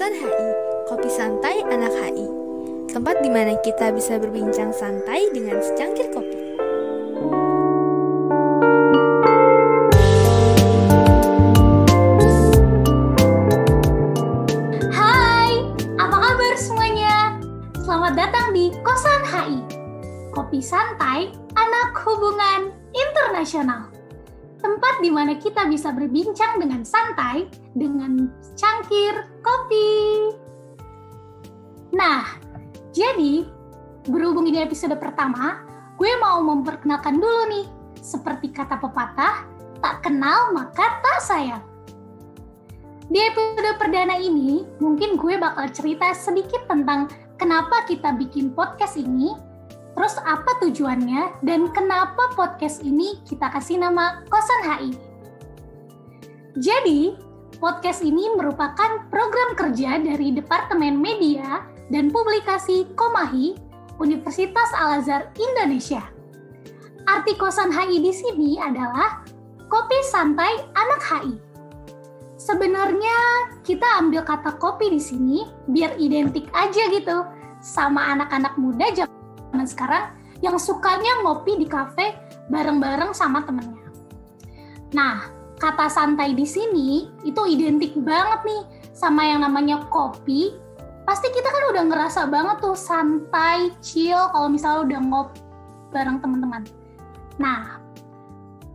Kosan HI, Kopi Santai Anak HI. Tempat di mana kita bisa berbincang santai dengan secangkir kopi. Hai, apa kabar semuanya? Selamat datang di Kosan HI, Kopi Santai Anak Hubungan Internasional. Tempat di mana kita bisa berbincang dengan santai dengan cangkir kopi. Nah, jadi berhubung ini episode pertama, gue mau memperkenalkan dulu nih. Seperti kata pepatah, tak kenal maka tak sayang. Di episode perdana ini, mungkin gue bakal cerita sedikit tentang kenapa kita bikin podcast ini, terus apa tujuannya, dan kenapa podcast ini kita kasih nama Kosan HI. Jadi, podcast ini merupakan program kerja dari Departemen Media dan Publikasi Komahi, Universitas Al-Azhar Indonesia. Arti Kosan HI di sini adalah Kopi Santai Anak HI. Sebenarnya kita ambil kata kopi di sini biar identik aja gitu sama anak-anak muda zaman sekarang yang sukanya ngopi di kafe bareng-bareng sama temennya. Nah, kata santai di sini itu identik banget nih sama yang namanya kopi. Pasti kita kan udah ngerasa banget tuh santai, chill kalau misalnya udah ngopi bareng teman-teman. Nah,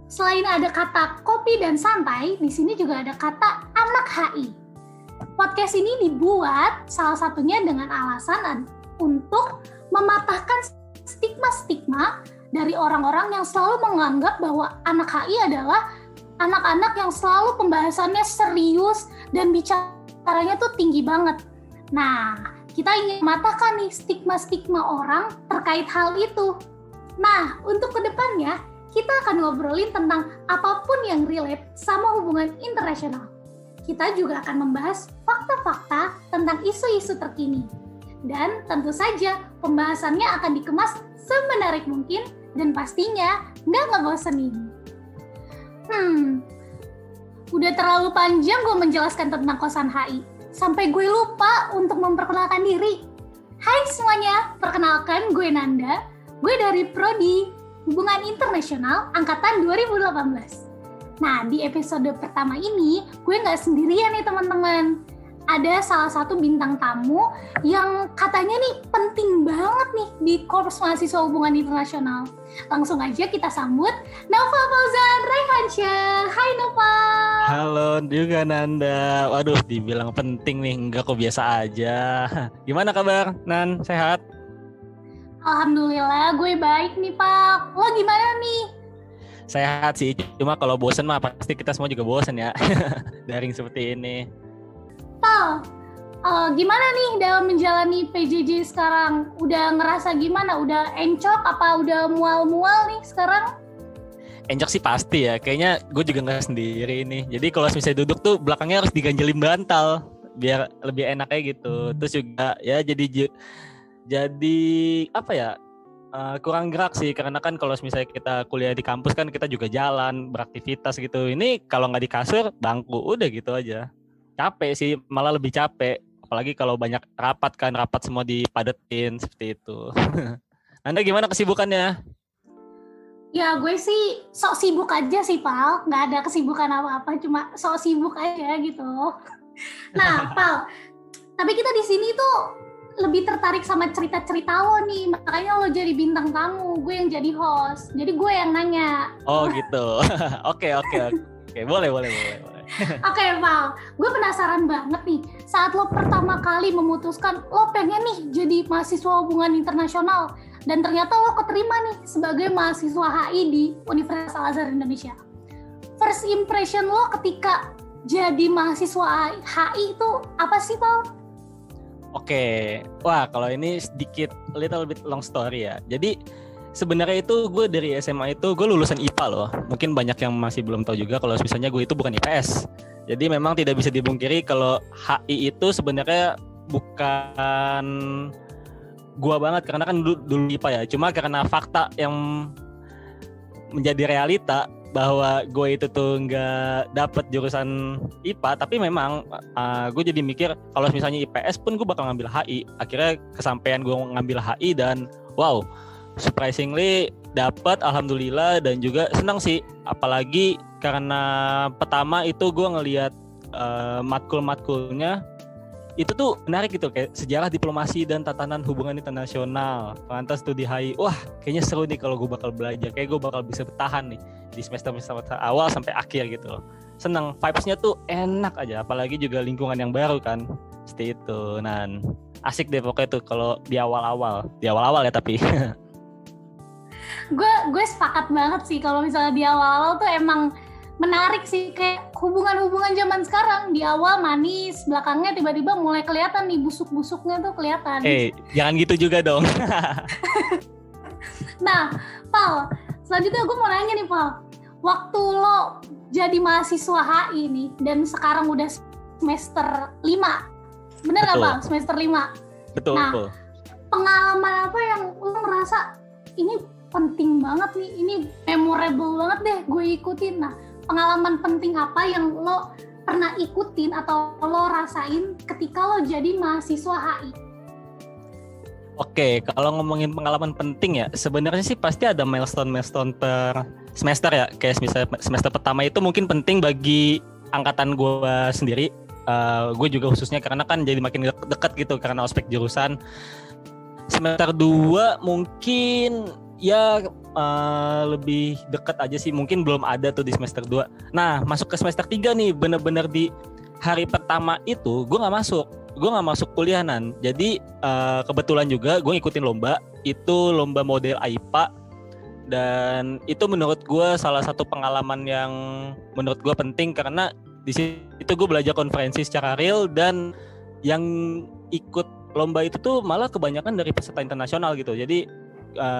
selain ada kata kopi dan santai, di sini juga ada kata anak HI. Podcast ini dibuat salah satunya dengan alasan untuk mematahkan stigma-stigma dari orang-orang yang selalu menganggap bahwa anak HI adalah anak-anak yang selalu pembahasannya serius dan bicaranya tuh tinggi banget. Nah, kita ingin mematahkan nih stigma-stigma orang terkait hal itu. Nah, untuk kedepannya, kita akan ngobrolin tentang apapun yang relate sama hubungan internasional. Kita juga akan membahas fakta-fakta tentang isu-isu terkini. Dan tentu saja pembahasannya akan dikemas semenarik mungkin dan pastinya nggak ngebosenin. Udah terlalu panjang gue menjelaskan tentang Kosan HI. Sampai gue lupa untuk memperkenalkan diri. Hai semuanya, perkenalkan gue Nanda. Gue dari Prodi Hubungan Internasional Angkatan 2018. Nah, di episode pertama ini gue nggak sendirian nih teman-teman. Ada salah satu bintang tamu yang katanya nih penting banget nih di Korps Mahasiswa Hubungan Internasional. Langsung aja kita sambut Nova Fauzan Raihansyah. Hai Nova. Halo juga Nanda. Waduh, dibilang penting nih, enggak kok biasa aja. Gimana kabar, Nan? Sehat? Alhamdulillah, gue baik nih Pak. Lo gimana nih? Sehat sih, cuma kalau bosen mah pasti kita semua juga bosen ya. Daring seperti ini. Pal, gimana nih dalam menjalani PJJ sekarang? Udah ngerasa gimana? Udah encok apa udah mual-mual nih sekarang? Encok sih pasti ya, kayaknya gue juga nggak sendiri nih. Jadi kalau misalnya duduk tuh belakangnya harus diganjelin bantal biar lebih enak kayak gitu. Terus juga ya jadi apa ya, kurang gerak sih, karena kan kalau misalnya kita kuliah di kampus kan kita juga jalan, beraktivitas gitu. Ini kalau nggak di kasur, bangku, udah gitu aja. Capek sih, malah lebih capek. Apalagi kalau banyak rapat semua dipadetin seperti itu. Anda gimana kesibukannya? Ya gue sih sok sibuk aja sih Pal, nggak ada kesibukan apa-apa, cuma sok sibuk aja gitu. Nah Pal, tapi kita di sini tuh lebih tertarik sama cerita-cerita lo nih, makanya lo jadi bintang tamu, gue yang jadi host, jadi gue yang nanya. Oh gitu. Oke, boleh. Oke, Val, gue penasaran banget nih, saat lo pertama kali memutuskan lo pengen nih jadi mahasiswa hubungan internasional, dan ternyata lo keterima nih sebagai mahasiswa HI di Universitas Al-Azhar Indonesia. First impression lo ketika jadi mahasiswa HI itu apa sih, Val? Oke, wah kalau ini sedikit little bit long story ya. Jadi sebenarnya itu gue dari SMA itu gue lulusan IPA loh. Mungkin banyak yang masih belum tahu juga kalau misalnya gue itu bukan IPS. Jadi memang tidak bisa dipungkiri kalau HI itu sebenarnya bukan gue banget, karena kan dulu IPA ya. Cuma karena fakta yang menjadi realita bahwa gue itu tuh nggak dapet jurusan IPA, tapi memang gue jadi mikir kalau misalnya IPS pun gue bakal ngambil HI. Akhirnya kesampaian gue ngambil HI dan wow, surprisingly dapat, alhamdulillah, dan juga senang sih, apalagi karena pertama itu gue ngelihat matkul-matkulnya itu tuh menarik gitu, kayak sejarah diplomasi dan tatanan hubungan internasional, pengantar studi HI. Wah, kayaknya seru nih kalau gue bakal belajar, kayak gue bakal bisa bertahan nih di semester awal sampai akhir gitu loh. Seneng, vibes-nya tuh enak aja, apalagi juga lingkungan yang baru kan, seperti itu. Nah, asik deh pokoknya tuh kalau di awal-awal ya tapi. Gue sepakat banget sih kalau misalnya di awal-awal tuh emang menarik sih, kayak hubungan-hubungan zaman sekarang di awal manis, belakangnya tiba-tiba mulai kelihatan nih busuk-busuknya tuh kelihatan. Jangan gitu juga dong. Nah, Pal, selanjutnya gue mau nanya nih Pal, waktu lo jadi mahasiswa HI nih dan sekarang udah semester 5, bener nggak Pal? Semester 5. Betul. Nah, pengalaman apa yang lo ngerasa ini penting banget nih, ini memorable banget deh gue ikutin. Nah, pengalaman penting apa yang lo pernah ikutin atau lo rasain ketika lo jadi mahasiswa HI? Oke, kalau ngomongin pengalaman penting ya, sebenarnya sih pasti ada milestone per semester ya. Kayak misalnya semester pertama itu mungkin penting bagi angkatan gue sendiri. Gue juga khususnya karena kan jadi makin dekat gitu karena ospek jurusan. Semester 2 mungkin ya lebih dekat aja sih, mungkin belum ada tuh di semester 2. Nah, masuk ke semester 3 nih, bener-bener di hari pertama itu gue nggak masuk kuliahan. Jadi kebetulan juga gue ngikutin lomba, itu lomba model AIPA, dan itu menurut gue salah satu pengalaman yang menurut gue penting karena di situ gue belajar konferensi secara real, dan yang ikut lomba itu tuh malah kebanyakan dari peserta internasional gitu. Jadi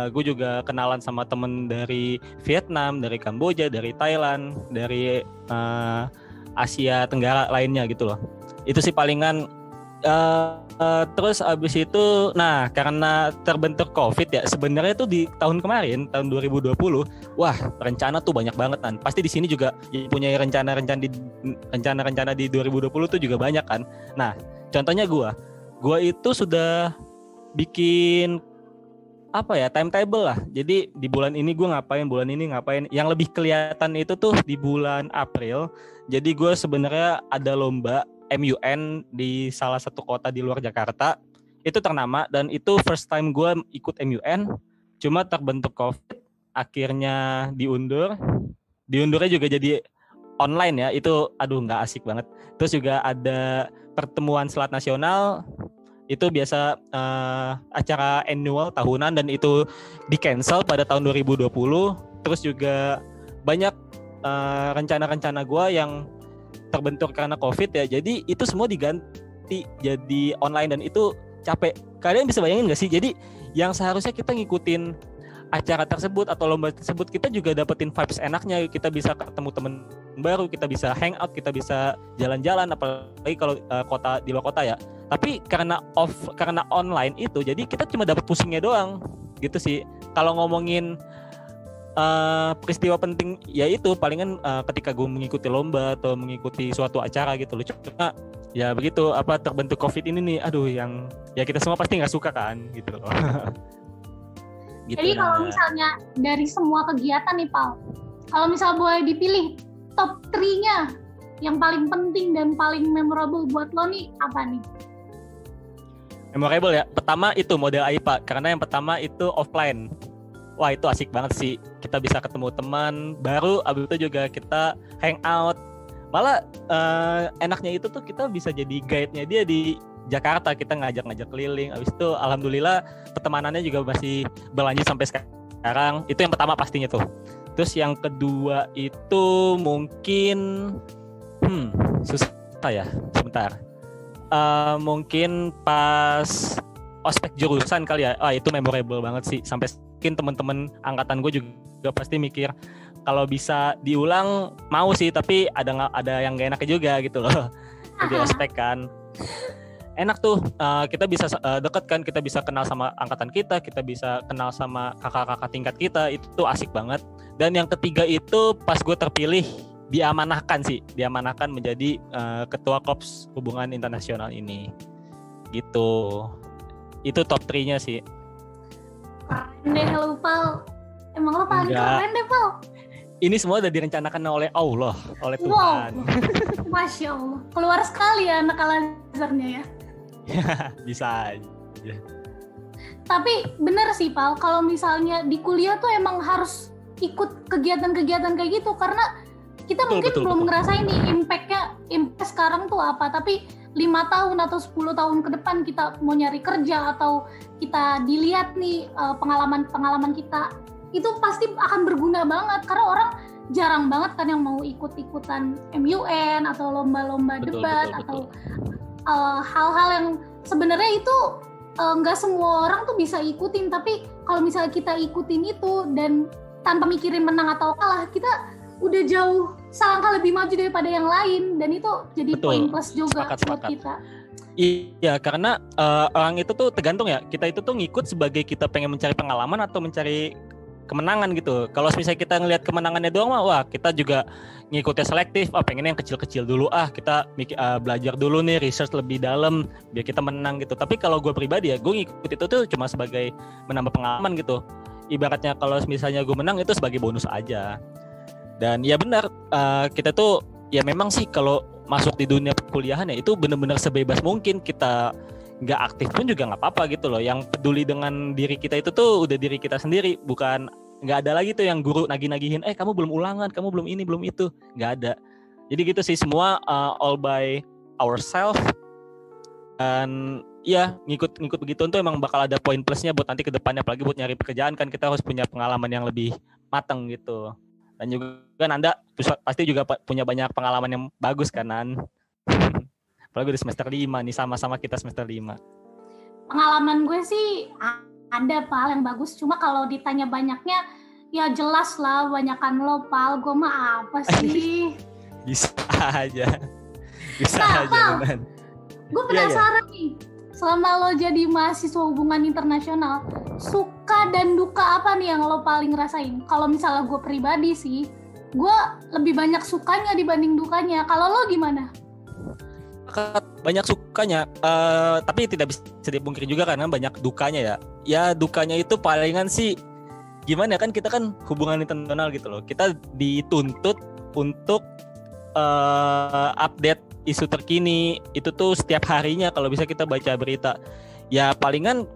gue juga kenalan sama temen dari Vietnam, dari Kamboja, dari Thailand, dari Asia Tenggara lainnya gitu loh. Itu sih palingan. Terus abis itu, nah karena terbentur COVID ya, sebenarnya tuh di tahun kemarin, tahun 2020, wah rencana tuh banyak banget kan. Pasti di sini juga punya rencana di 2020 tuh juga banyak kan. Nah contohnya gue itu sudah bikin timetable lah. Jadi di bulan ini gue ngapain, bulan ini ngapain. Yang lebih kelihatan itu tuh di bulan April. Jadi gue sebenarnya ada lomba MUN di salah satu kota di luar Jakarta. Itu ternama dan itu first time gue ikut MUN. Cuma terbentuk COVID, akhirnya diundur. Diundurnya juga jadi online ya. Itu nggak asik banget. Terus juga ada pertemuan Selat Nasional. Itu biasa acara annual tahunan dan itu di-cancel pada tahun 2020. Terus juga banyak rencana-rencana gue yang terbentur karena COVID ya. Jadi itu semua diganti jadi online dan itu capek. Kalian bisa bayangin gak sih? Jadi yang seharusnya kita ngikutin acara tersebut atau lomba tersebut, kita juga dapetin vibes enaknya. Kita bisa ketemu temen baru, kita bisa hangout, kita bisa jalan-jalan, apalagi kalau di luar kota ya. Tapi karena online itu, jadi kita cuma dapat pusingnya doang, gitu sih. Kalau ngomongin peristiwa penting, ya itu palingan ketika gue mengikuti lomba atau mengikuti suatu acara gitu loh. Cuma ya begitu, terbentuk COVID ini nih, yang ya kita semua pasti nggak suka kan, gitu loh. Gitu. Jadi kalau misalnya dari semua kegiatan nih Pal, kalau misalnya boleh dipilih top 3-nya yang paling penting dan paling memorable buat lo nih apa nih? Memorable ya, pertama itu model AIPA, karena yang pertama itu offline. Wah itu asik banget sih, kita bisa ketemu teman baru, abis itu juga kita hangout. Malah enaknya itu tuh kita bisa jadi guide-nya dia di Jakarta, kita ngajak keliling. Abis itu alhamdulillah pertemanannya juga masih berlanjut sampai sekarang. Itu yang pertama pastinya tuh. Terus yang kedua itu mungkin susah ya, sebentar. Mungkin pas ospek jurusan kali ya. Itu memorable banget sih. Sampai mungkin teman-teman angkatan gue juga pasti mikir kalau bisa diulang mau sih, tapi ada yang gak enaknya juga gitu loh. Jadi ospek kan. enak tuh, kita bisa deket kan, kita bisa kenal sama angkatan kita bisa kenal sama kakak-kakak tingkat kita, itu asik banget. Dan yang ketiga itu pas gue terpilih diamanahkan menjadi ketua Korps Hubungan Internasional ini gitu. Itu top 3-nya sih. Keren deh lu, Pal. Emang lo paling keren deh, Pal. Ini semua udah direncanakan oleh Allah, oleh Tuhan. Wow. Masya Allah. Keluar sekali ya anak Al-Azharnya ya. Bisa aja. Tapi bener sih, Pal, kalau misalnya di kuliah tuh emang harus ikut kegiatan-kegiatan kayak gitu, karena kita mungkin belum ngerasain nih impact sekarang tuh apa, tapi 5 tahun atau 10 tahun ke depan kita mau nyari kerja atau kita dilihat nih pengalaman kita, itu pasti akan berguna banget, karena orang jarang banget kan yang mau ikut-ikutan MUN atau lomba-lomba debat atau hal-hal yang sebenarnya itu nggak semua orang tuh bisa ikutin, tapi kalau misalnya kita ikutin itu dan tanpa mikirin menang atau kalah, kita udah jauh selangkah lebih maju daripada yang lain, dan itu jadi poin plus juga buat kita. Iya, karena orang itu tuh tergantung ya, kita itu tuh ngikut sebagai kita pengen mencari pengalaman atau mencari kemenangan gitu. Kalau misalnya kita ngelihat kemenangannya doang mah, wah kita juga ngikutnya selektif, pengen yang kecil-kecil dulu, kita belajar dulu nih, research lebih dalam biar kita menang gitu. Tapi kalau gue pribadi ya, gue ngikut itu tuh cuma sebagai menambah pengalaman gitu. Ibaratnya kalau misalnya gue menang itu sebagai bonus aja. Dan ya benar, kita tuh ya memang sih kalau masuk di dunia perkuliahan ya itu benar-benar sebebas mungkin, kita nggak aktif pun juga nggak apa-apa gitu loh. Yang peduli dengan diri kita itu tuh udah diri kita sendiri, bukan nggak ada lagi tuh yang guru nagih-nagihin, kamu belum ulangan, kamu belum ini, belum itu, nggak ada. Jadi gitu sih, semua all by ourselves. Dan ya ngikut begitu tuh emang bakal ada poin plusnya buat nanti ke depannya, apalagi buat nyari pekerjaan kan kita harus punya pengalaman yang lebih matang gitu. Dan juga kan Anda pasti juga punya banyak pengalaman yang bagus kan, apalagi di semester 5 nih, sama-sama kita semester 5. Pengalaman gue sih ada, Pal, yang bagus. Cuma kalau ditanya banyaknya, ya jelas lah banyakan lo, Pal. Gue mah apa sih? Bisa aja. Pal, gue penasaran nih. Selama lo jadi mahasiswa hubungan internasional, suka dan duka apa nih yang lo paling rasain? Kalau misalnya gue pribadi sih, gue lebih banyak sukanya dibanding dukanya. Kalau lo gimana? Banyak sukanya, tapi tidak bisa dipungkiri juga karena banyak dukanya ya. Ya dukanya itu palingan sih gimana kan, kita kan hubungan internasional gitu loh. Kita dituntut untuk update isu terkini itu tuh setiap harinya kalau bisa kita baca berita. Ya palingan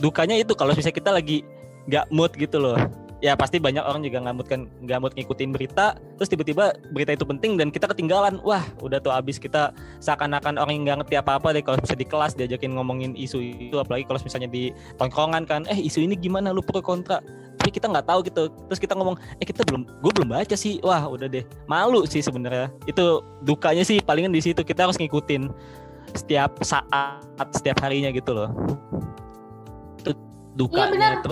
dukanya itu kalau bisa kita lagi nggak mood gitu loh. Ya pasti banyak orang juga nggak mood ngikutin berita, terus tiba-tiba berita itu penting dan kita ketinggalan. Wah udah tuh abis, kita seakan-akan orang yang nggak ngerti apa-apa deh kalau bisa di kelas diajakin ngomongin isu itu, apalagi kalau misalnya di tongkrongan kan, isu ini gimana, lu pro kontra, tapi kita nggak tahu gitu, terus kita ngomong gue belum baca sih, wah udah deh, malu sih sebenarnya. Itu dukanya sih palingan di situ, kita harus ngikutin setiap saat, setiap harinya gitu loh. Itu dukanya.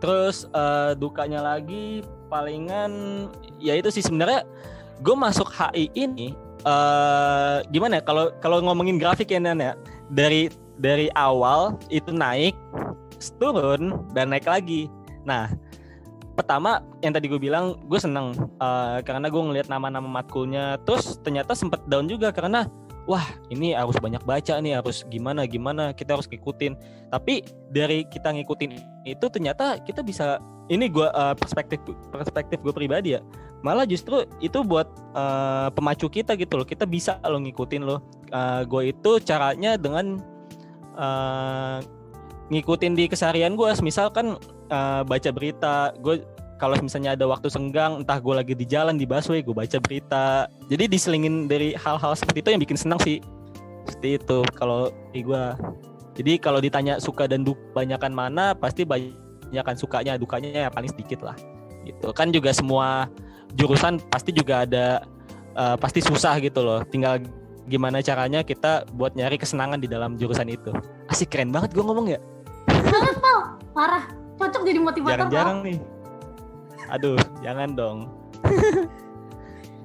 Terus dukanya lagi palingan ya itu sih sebenarnya gue masuk HI ini gimana ya, kalau ngomongin grafik ya Nan ya, dari awal itu naik, turun dan naik lagi. Nah pertama yang tadi gue bilang, gue seneng karena gue ngeliat nama-nama matkulnya, terus ternyata sempet down juga karena wah ini harus banyak baca nih, harus gimana kita harus ngikutin. Tapi dari kita ngikutin itu ternyata kita bisa, ini gue perspektif gue pribadi ya, malah justru itu buat pemacu kita gitu loh, kita bisa lo ngikutin lo. Gue itu caranya dengan ngikutin di keseharian gue, misalkan baca berita. Gue kalau misalnya ada waktu senggang, entah gue lagi di jalan di busway, gue baca berita. Jadi diselingin dari hal-hal seperti itu yang bikin senang sih. Seperti itu kalau di gue. Jadi kalau ditanya suka dan banyakan mana, pasti banyakan sukanya, dukanya ya paling sedikit lah. Gitu kan, juga semua jurusan pasti juga ada pasti susah gitu loh. Tinggal gimana caranya kita buat nyari kesenangan di dalam jurusan itu. Asik, keren banget gue ngomong ya. Banget, Pal. Parah. Cocok jadi motivator. Jarang-jarang nih. Aduh, jangan dong.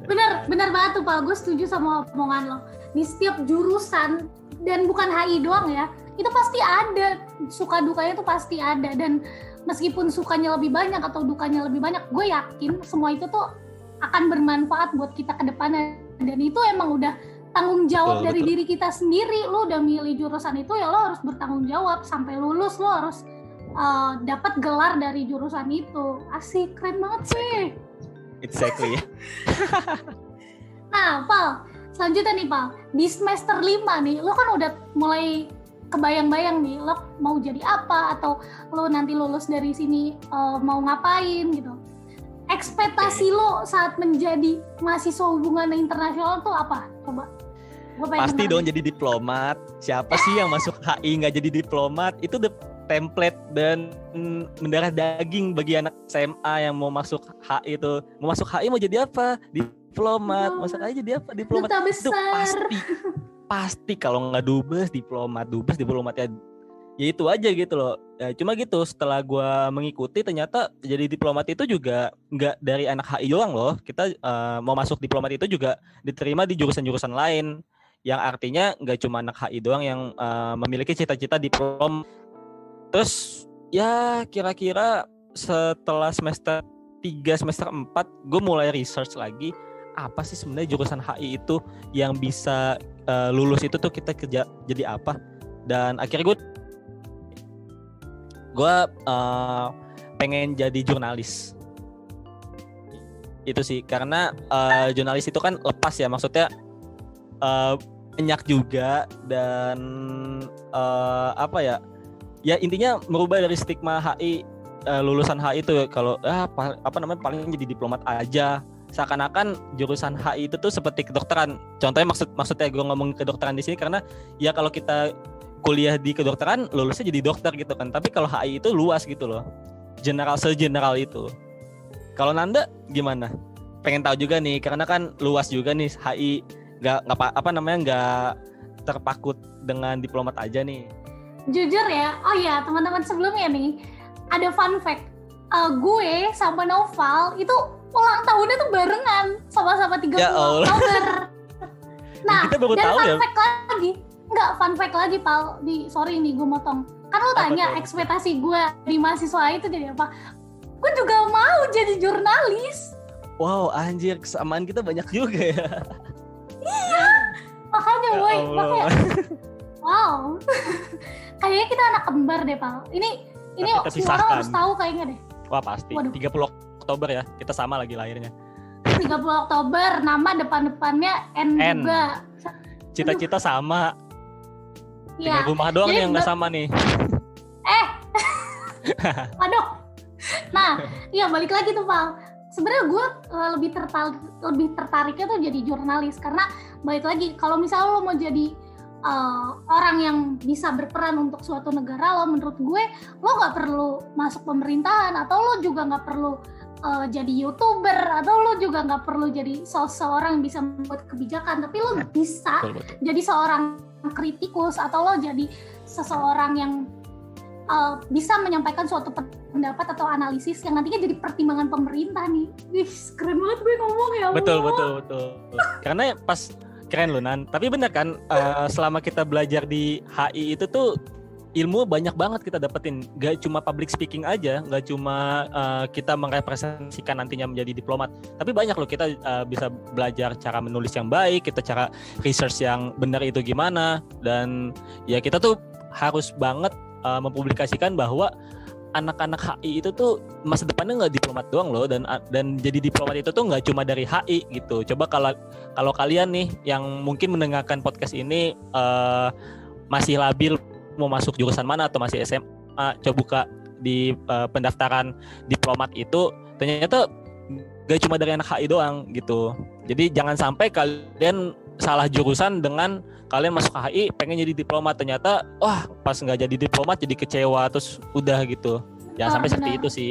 Bener banget tuh Pak, gue setuju sama omongan lo. Di setiap jurusan, dan bukan HI doang ya, itu pasti ada, suka dukanya tuh pasti ada. Dan meskipun sukanya lebih banyak atau dukanya lebih banyak, gue yakin semua itu tuh akan bermanfaat buat kita ke depannya. Dan itu emang udah tanggung jawab dari diri kita sendiri. Lo udah milih jurusan itu, ya lo harus bertanggung jawab. Sampai lulus lo harus dapat gelar dari jurusan itu. Asik, keren banget sih. Exactly. Nah, Pal, selanjutnya nih Pal, di semester 5 nih, lo kan udah mulai kebayang-bayang nih, lo mau jadi apa, atau lo nanti lulus dari sini mau ngapain gitu. Ekspektasi lo saat menjadi mahasiswa hubungan internasional tuh apa? Coba. Pasti dong jadi diplomat. Siapa sih yang masuk HI nggak jadi diplomat? Itu the template dan mendarah daging bagi anak SMA yang mau masuk HI itu. Mau masuk HI mau jadi apa? Diplomat. Masuk HI jadi apa? Diplomat. Itu pasti kalau nggak dubes diplomat ya. Ya itu aja gitu loh. Ya, cuma gitu setelah gue mengikuti ternyata jadi diplomat itu juga nggak dari anak HI doang loh. Kita mau masuk diplomat itu juga diterima di jurusan-jurusan lain. Yang artinya nggak cuma anak HI doang yang memiliki cita-cita diplom. Terus ya kira-kira setelah semester 3, semester 4 gue mulai research lagi apa sih sebenarnya jurusan HI itu yang bisa lulus itu tuh kita kerja jadi apa. Dan akhirnya gue pengen jadi jurnalis. Itu sih karena jurnalis itu kan lepas ya, maksudnya banyak juga dan apa ya? Ya intinya merubah dari stigma HI lulusan HI itu kalau paling jadi diplomat aja. Seakan-akan jurusan HI itu tuh seperti kedokteran. Contohnya maksudnya gue ngomong kedokteran di sini karena ya kalau kita kuliah di kedokteran lulusnya jadi dokter gitu kan. Tapi kalau HI itu luas gitu loh. Segeneral itu. Kalau Nanda gimana? Pengen tahu juga nih karena kan luas juga nih HI, nggak terpaku dengan diplomat aja nih. Jujur ya, oh ya teman-teman sebelumnya nih, ada fun fact. Gue sama Noval itu ulang tahunnya tuh barengan, sama-sama 30 Oktober. Nah, kita baru dan tahu fun fact lagi, Pal. Sorry nih gue motong. Kan lo tanya ekspektasi gue di mahasiswa itu jadi apa? Gue juga mau jadi jurnalis. Wow, anjir, kesamaan kita banyak juga ya. Iya, makanya wow. Kayaknya kita anak kembar deh, Pal. Ini semua orang harus tahu kayaknya deh. Wah, pasti. 30 Oktober ya. Kita sama lagi lahirnya. 30 Oktober, nama depan-depannya N juga. Cita-cita sama. Ya. Tinggal rumah doang yang nggak sama nih. Aduh. Nah, iya balik lagi tuh, Pal. Sebenarnya gue lebih tertariknya tuh jadi jurnalis karena balik lagi kalau misalnya lo mau jadi orang yang bisa berperan untuk suatu negara, lo menurut gue lo nggak perlu masuk pemerintahan atau lo juga nggak perlu jadi YouTuber atau lo juga nggak perlu jadi seseorang yang bisa membuat kebijakan, tapi lo bisa jadi seorang kritikus atau lo jadi seseorang yang bisa menyampaikan suatu pendapat atau analisis yang nantinya jadi pertimbangan pemerintah nih. Wih, keren banget gue ngomong ya. Betul. Karena pas keren loh Nan. Tapi bener kan selama kita belajar di HI itu tuh ilmu banyak banget kita dapetin. Gak cuma public speaking aja, gak cuma kita merepresentasikan nantinya menjadi diplomat. Tapi banyak loh kita bisa belajar cara menulis yang baik, kita cara research yang benar itu gimana. Dan ya kita tuh harus banget mempublikasikan bahwa anak-anak HI itu tuh masa depannya nggak diplomat doang loh, dan jadi diplomat itu tuh nggak cuma dari HI gitu. Coba kalau kalian nih yang mungkin mendengarkan podcast ini masih labil mau masuk jurusan mana atau masih SMA, coba buka di pendaftaran diplomat itu ternyata nggak cuma dari anak HI doang gitu. Jadi jangan sampai kalian salah jurusan dengan kalian masuk HI pengen jadi diplomat, ternyata wah pas nggak jadi diplomat jadi kecewa terus udah gitu. Jangan sampai seperti itu sih.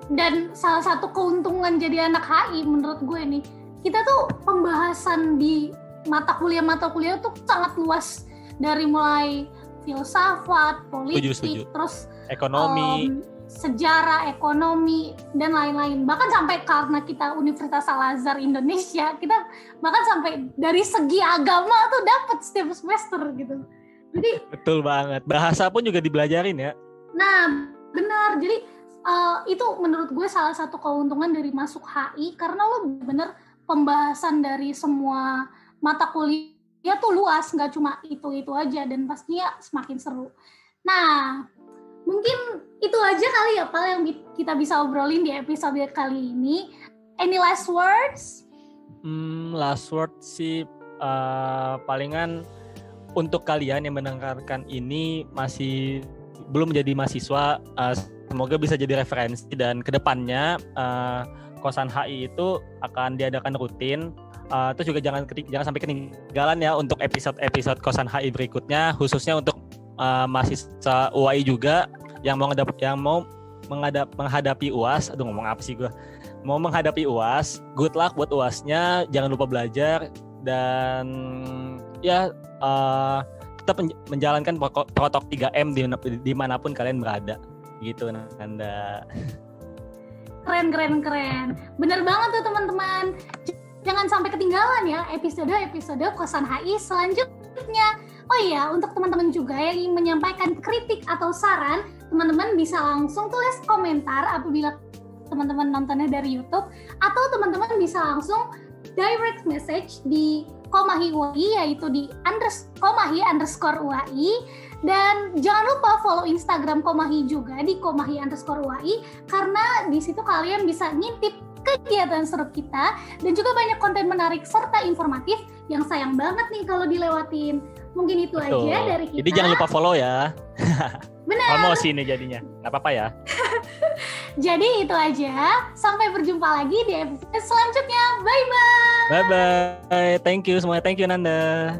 Dan salah satu keuntungan jadi anak HI menurut gue nih, kita tuh pembahasan di mata kuliah tuh sangat luas, dari mulai filsafat, politik, setuju. Terus ekonomi, sejarah, ekonomi, dan lain-lain. Bahkan sampai karena kita Universitas Al-Azhar Indonesia, kita bahkan sampai dari segi agama tuh dapat setiap semester gitu. Jadi betul banget. Bahasa pun juga dibelajarin ya. Nah, benar. Jadi itu menurut gue salah satu keuntungan dari masuk HI, karena lo bener pembahasan dari semua mata kuliah tuh luas, nggak cuma itu aja, dan pastinya semakin seru. Nah, mungkin itu aja kali ya Pak yang kita bisa obrolin di episode kali ini. Any last words? Last word sih palingan untuk kalian yang mendengarkan ini masih belum menjadi mahasiswa, semoga bisa jadi referensi, dan kedepannya kosan HI itu akan diadakan rutin. Terus juga jangan sampai ketinggalan ya untuk episode kosan HI berikutnya, khususnya untuk mahasiswa UAI juga yang mau menghadapi UAS. Aduh, ngomong apa sih gue? Mau menghadapi UAS, good luck buat UASnya, jangan lupa belajar, dan ya tetap menjalankan protokol 3M dimanapun kalian berada gitu, Nanda. Keren. Bener banget tuh teman-teman. Jangan sampai ketinggalan ya episode kosan HI selanjutnya. Oh iya, untuk teman-teman juga yang ingin menyampaikan kritik atau saran, teman-teman bisa langsung tulis komentar apabila teman-teman nontonnya dari YouTube, atau teman-teman bisa langsung direct message di Komahi UAI, yaitu di @komahi_UAI. Dan jangan lupa follow Instagram Komahi juga di komahi_UAI, karena di situ kalian bisa ngintip kegiatan seru kita, dan juga banyak konten menarik serta informatif yang sayang banget nih kalau dilewatin. Mungkin itu Betul. Aja dari kita. Jadi jangan lupa follow ya. Benar. Promosi nih jadinya, nggak apa-apa ya. Jadi itu aja. Sampai berjumpa lagi di episode selanjutnya. Bye-bye. Bye-bye. Thank you semuanya. Thank you Nanda.